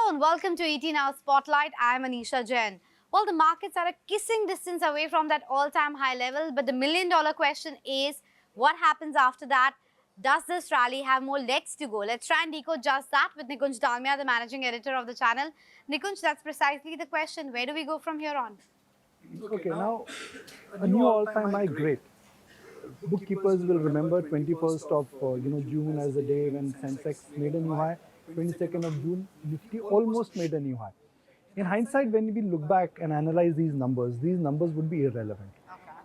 Hello and welcome to ET Now Spotlight. I'm Anisha Jain. Well, the markets are a kissing distance away from that all-time high level, but the million-dollar question is, what happens after that? Does this rally have more legs to go? Let's try and decode just that with Nikunj, Dalmia, the managing editor of the channel. Nikunj, that's precisely the question. Where do we go from here on? Okay, now a new all-time high, great. Bookkeepers will remember 21st of June as the day when Sensex made a new high. 22nd of June, Nifty almost made a new high. In hindsight, when we look back and analyze these numbers would be irrelevant.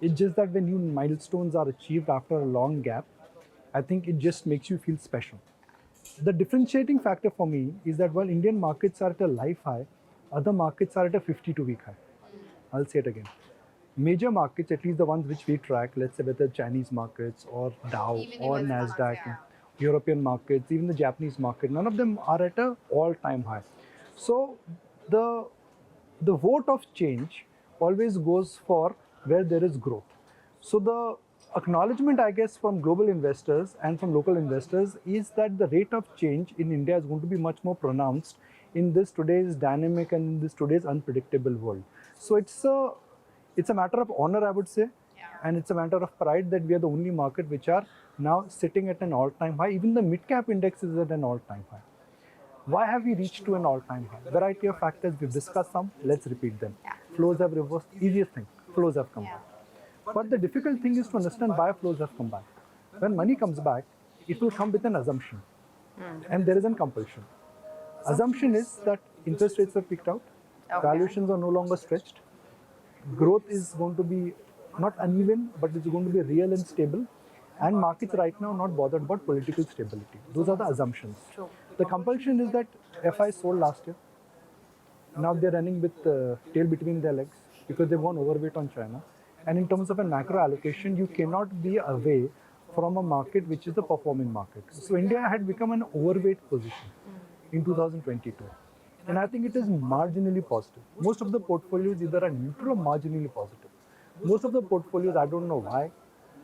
It's just that when new milestones are achieved after a long gap, I think it just makes you feel special. The differentiating factor for me is that while Indian markets are at a life high, other markets are at a 52-week high. I'll say it again. Major markets, at least the ones which we track, let's say whether Chinese markets or Dow Even or US Nasdaq, markets, yeah. European markets, even the Japanese market, none of them are at an all-time high. So the vote of change always goes for where there is growth. So the acknowledgement, I guess, from global investors and from local investors is that the rate of change in India is going to be much more pronounced in this today's dynamic and in this today's unpredictable world. So it's a matter of honor, I would say, and it's a matter of pride that we are the only market which are now sitting at an all-time high. Even the mid-cap index is at an all-time high. Why have we reached to an all-time high? Variety of factors, we've discussed some, let's repeat them. Flows have reversed, easiest thing, flows have come back. But the difficult thing is to understand why flows have come back. When money comes back, it will come with an assumption, and there is an compulsion. Assumption is that interest rates have peaked out, valuations are no longer stretched, growth is going to be not uneven, but it's going to be real and stable, and markets right now not bothered about political stability. Those are the assumptions. True. The compulsion is that FI sold last year. Now they're running with tail between their legs because they've gone overweight on China. And in terms of a macro allocation, you cannot be away from a market which is the performing market. So India had become an overweight position in 2022. And I think it is marginally positive. Most of the portfolios either are neutral or marginally positive. Most of the portfolios, I don't know why,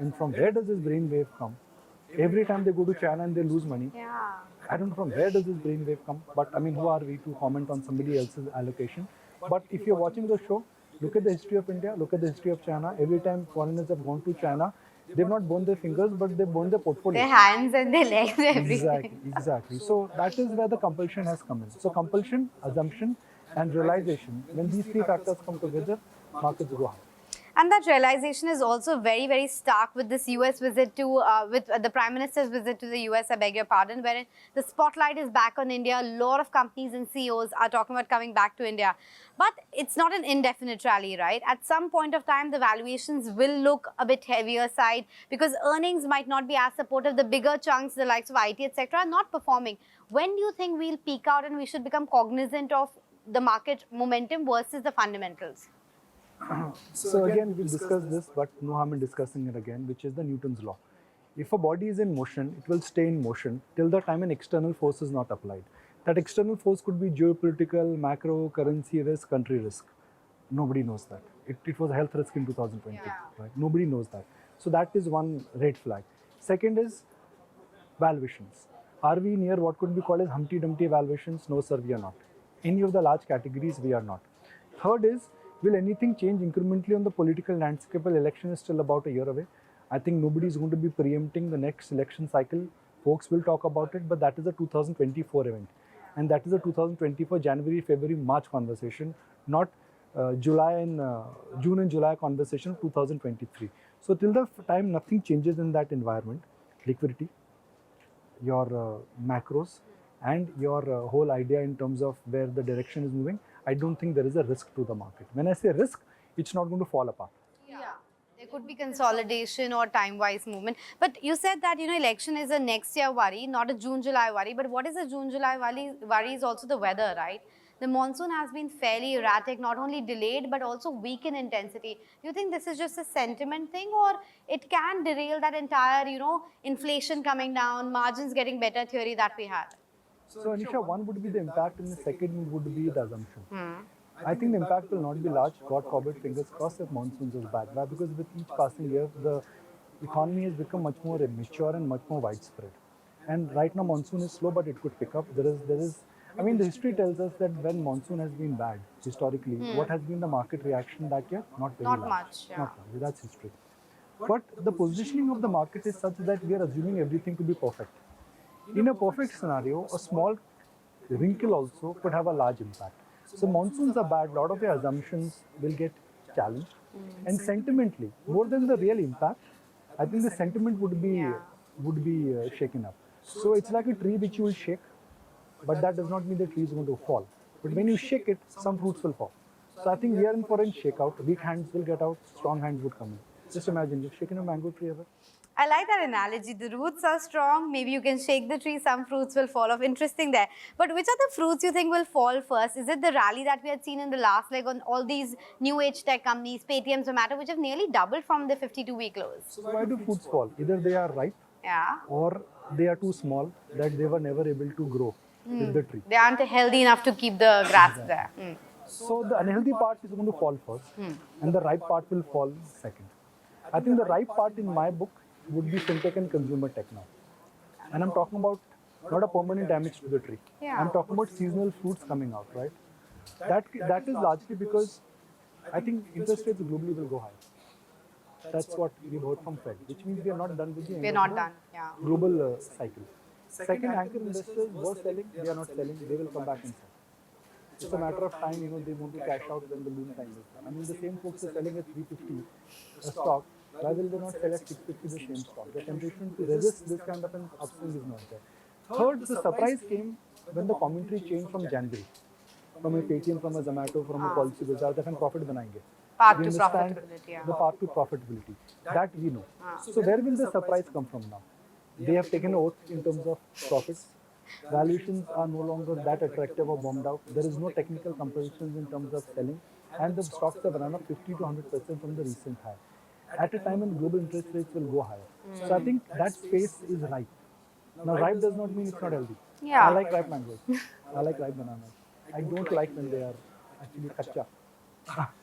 and from where does this brainwave come? Every time they go to China and they lose money. Yeah. I don't know from where does this brainwave come, but I mean, who are we to comment on somebody else's allocation? But if you're watching the show, look at the history of India, look at the history of China. Every time foreigners have gone to China, they've not burned their fingers, but they've burned their portfolio. Their hands and their legs, everything. Exactly. So that is where the compulsion has come in. So compulsion, assumption, and realization. When these three factors come together, markets go high. And that realization is also very, very stark with this US visit to, the Prime Minister's visit to the US, I beg your pardon, wherein the spotlight is back on India. A lot of companies and CEOs are talking about coming back to India. But it's not an indefinite rally, right? At some point of time, the valuations will look a bit heavier side because earnings might not be as supportive. The bigger chunks, the likes of IT, etc., are not performing. When do you think we'll peak out and we should become cognizant of the market momentum versus the fundamentals? So again, we'll discuss this, but no harm in discussing it again, which is the Newton's law. If a body is in motion, it will stay in motion till the time an external force is not applied. That external force could be geopolitical, macro, currency risk, country risk. Nobody knows that. It was a health risk in 2020, right? Nobody knows that. So that is one red flag. Second is valuations. Are we near what could be called as Humpty Dumpty valuations? No, sir, we are not. Any of the large categories, we are not. Third is, will anything change incrementally on the political landscape? Well, election is still about a year away. I think nobody is going to be preempting the next election cycle. Folks will talk about it, but that is a 2024 event. And that is a 2024 January, February, March conversation, not June and July conversation of 2023. So till the time nothing changes in that environment, liquidity, your macros, and your whole idea in terms of where the direction is moving, I don't think there is a risk to the market. When I say risk, it's not going to fall apart. Yeah, there could be consolidation or time-wise movement. But you said that, election is a next year worry, not a June-July worry. But what is a June-July worry is also the weather, right? The monsoon has been fairly erratic, not only delayed, but also weak in intensity. Do you think this is just a sentiment thing, or it can derail that entire, inflation coming down, margins getting better theory that we had? So Anisha, one would be the impact and the second would be the assumption. I think the impact will not be large, God forbid, fingers crossed, if monsoons is bad. Why? Because with each passing year, the economy has become much more mature and much more widespread. And right now monsoon is slow, but it could pick up. There is I mean, the history tells us that when monsoon has been bad, historically, what has been the market reaction that year? Not very Not large. much, yeah. Not much. That's history. But the positioning of the market is such that we are assuming everything to be perfect. In a perfect scenario, a small wrinkle also could have a large impact. So monsoons are bad, a lot of your assumptions will get challenged. And sentimentally, more than the real impact, I think the sentiment would be shaken up. So it's like a tree which you will shake, but that does not mean the tree is going to fall. But when you shake it, some fruits will fall. So I think we are in for a shakeout. Weak hands will get out, strong hands would come in. Just imagine, you've shaken a mango tree ever? I like that analogy. The roots are strong. Maybe you can shake the tree. Some fruits will fall off. Interesting there. But which are the fruits you think will fall first? Is it the rally that we had seen in the last leg on all these new age tech companies, Paytm, Zomato, which have nearly doubled from the 52-week lows? So why do fruits fall? Either they are ripe, Yeah. or they are too small that they were never able to grow with the tree. They aren't healthy enough to keep the grass there. So the unhealthy part is going to fall first, and the ripe part will fall second. I think the ripe part in my book would be fintech and consumer tech now. And I'm talking about not a permanent damage to the tree. Yeah. I'm talking about seasonal fruits coming out, right? That is largely because I think interest rates globally will go high. That's what we've heard from Fed, which means we are not done with the end We're of not the done. Yeah. global cycle. Second, anchor investors were selling, they are not selling, they will come back and sell. It's a matter of time, they want to cash out when the boom time is done. I mean, the same folks are selling at 350 a stock. Why will they not sell at 650 the same stock? The temptation to resist this kind of an upswing is not there. Third, the surprise came when the commentary changed from January, from a Paytm, from a Zomato, from a policy bazaar, that हम profit बनाएंगे. Path We to understand profitability. Yeah. the path to profitability. That we know. So where will the surprise come from now? They have taken an oath in terms of profits. Valuations are no longer that attractive or bombed out. There is no technical compulsions in terms of selling, and the stocks have run up 50 to 100% from the recent high. At a time when global interest rates will go higher. So I think that space is ripe. Now, ripe does not mean it's not healthy. Yeah. I like ripe mangoes. I like ripe bananas. I don't like when they are actually kacha.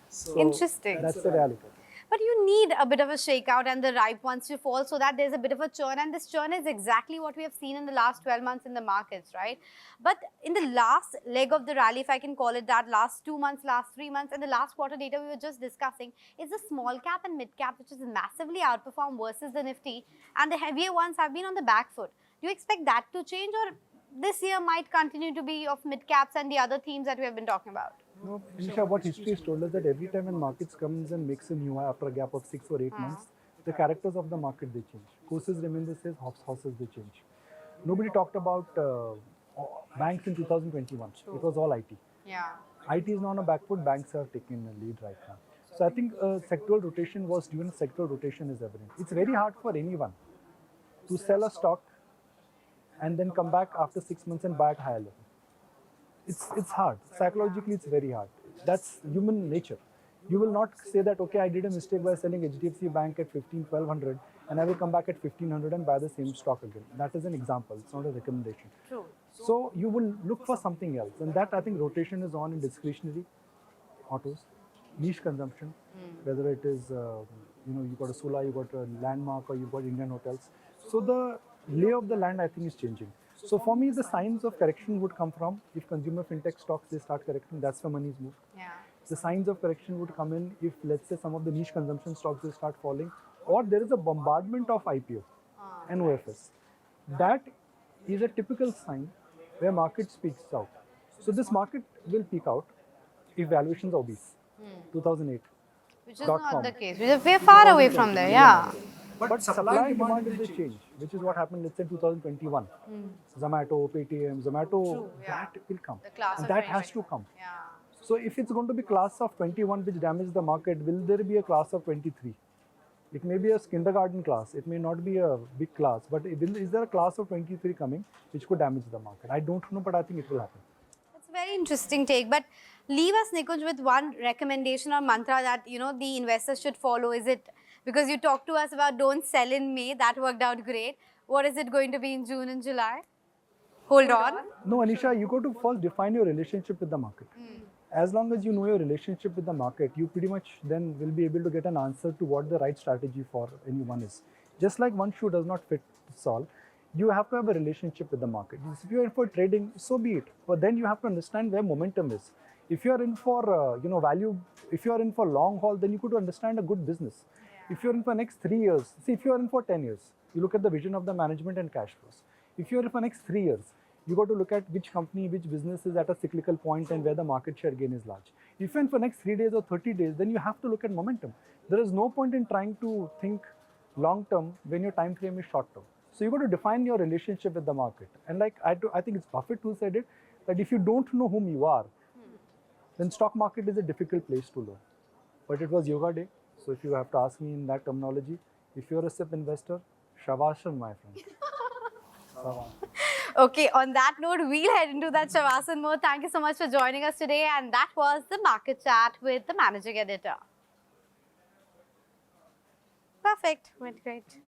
So Interesting. that's the reality. But you need a bit of a shakeout and the ripe ones to fall so that there's a bit of a churn, and this churn is exactly what we have seen in the last 12 months in the markets, right? But in the last leg of the rally, if I can call it that, last 2 months, last 3 months, and the last quarter data we were just discussing, is the small cap and mid cap which is massively outperformed versus the Nifty, and the heavier ones have been on the back foot. Do you expect that to change, or this year might continue to be of mid caps and the other themes that we have been talking about? No, Anisha, what history has told us that every time when markets comes and makes a new high after a gap of 6 or 8 months, the characters of the market, they change. Courses remain the same, horses they change. Nobody talked about banks in 2021. It was all IT. Yeah. IT is now on a back foot, banks are taking the lead right now. So I think sectoral rotation was due and sectoral rotation is evident. It's very hard for anyone to sell a stock and then come back after 6 months and buy at higher level. It's hard. Psychologically, it's very hard. That's human nature. You will not say that, okay, I did a mistake by selling HDFC Bank at 1200 and I will come back at 1500 and buy the same stock again. That is an example. It's not a recommendation. True. So you will look for something else. And that, I think, rotation is on in discretionary autos, niche consumption, whether it is, you got a Sula, you got a Landmark, or you got Indian hotels. So the lay of the land, I think, is changing. So for me, the signs of correction would come from if consumer fintech stocks, they start correcting, that's where money is moved. Yeah. The signs of correction would come in if, let's say, some of the niche consumption stocks, they start falling, or there is a bombardment of IPO and OFS. That is a typical sign where market speaks out. So this market will peak out if valuations are obese. 2008. Which is .com. not the case. We're far away from there, yeah. But supply and demand is a change, which is what happened, let's say, 2021. Zomato, Paytm, Zomato, yeah. that will come. The class And of that has to 2021. come. Yeah. So if it's going to be class of 21 which damages the market, will there be a class of 23? It may be a kindergarten class, it may not be a big class, but is there a class of 23 coming which could damage the market? I don't know, but I think it will happen. That's a very interesting take. But leave us, Nikunj, with one recommendation or mantra that the investors should follow. Is it because you talked to us about don't sell in May, that worked out great. What is it going to be in June and July? Hold on. No, Anisha, you got to first define your relationship with the market. As long as you know your relationship with the market, you pretty much then will be able to get an answer to what the right strategy for anyone is. Just like one shoe does not fit all, you have to have a relationship with the market. If you're in for trading, so be it. But then you have to understand where momentum is. If you're in for value, if you're in for long haul, then you could understand a good business. If you're in for next 3 years, see, if you're in for 10 years, you look at the vision of the management and cash flows. If you're in for next 3 years, you got to look at which company, which business is at a cyclical point and where the market share gain is large. If you're in for next 3 days or 30 days, then you have to look at momentum. There is no point in trying to think long term when your time frame is short term. So you got to define your relationship with the market. And like I think it's Buffett who said it, that if you don't know whom you are, then stock market is a difficult place to learn. But it was yoga day. So if you have to ask me in that terminology, if you're a SIP investor, Shavashan, my friend. Okay, on that note, we'll head into that Shavasana mode. Thank you so much for joining us today. And that was the Market Chat with the Managing Editor. Perfect. Went great.